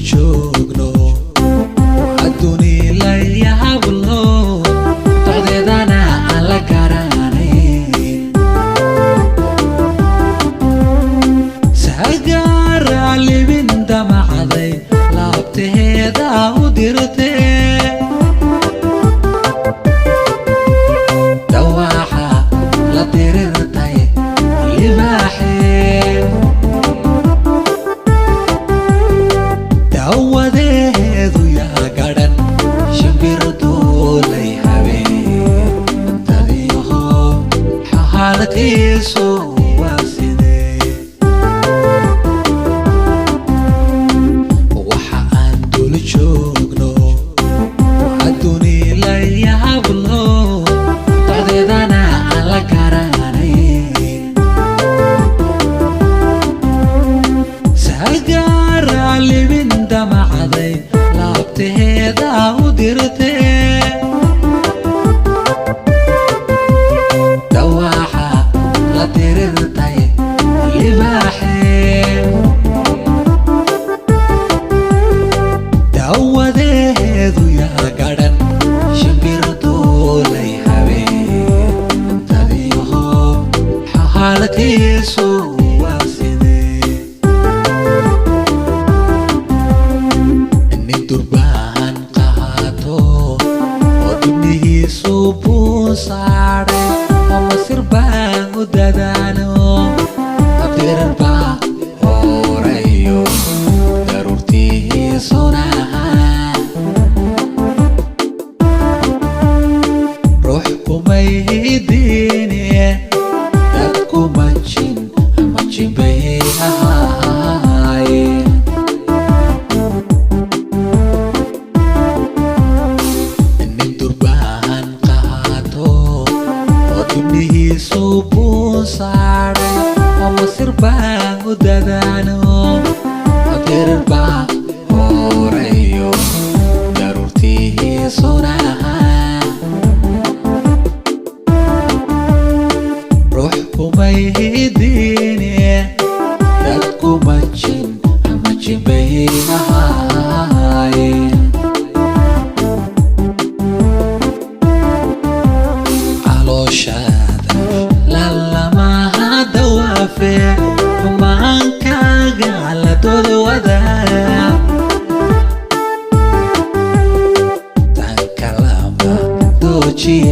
joogno adduuni la yaablo taqdeedana aan la garanayn sagaara libin damacday laabteeda u dirtee dawaaxa la dirirtay libaaxee dawadeedu yaa garan shimbirdoolay habeen tadiyaho xaalkiisu waa sidee waxa aan dul joogno adduuni la yaablo taqdeedana aan la garanayn sagaara libin damacday laabteeda u dirtee dawaaxa la dirirtay libaaxee dawadeedu yaa garan shimbirdoolay habeen tadiyaho xaalkiisu waa sidee nin durbaan qaato oo dibnihiisu buu saaray ama sirbaan u dadaano abdirar baa horeeyo daruurtiisuna ruux kumay diine dadku majin bay ahaayeen nin durbaan qaato oo dibnihiisu buu saaray ama sirbaan u dadaano abdirar baa horeeyo daruurtiisuna ruux kumay diine dadku majin bay ahaayeen calooshada lalamaha dawaafe maankaaga la dodwadaa tankalama doojiye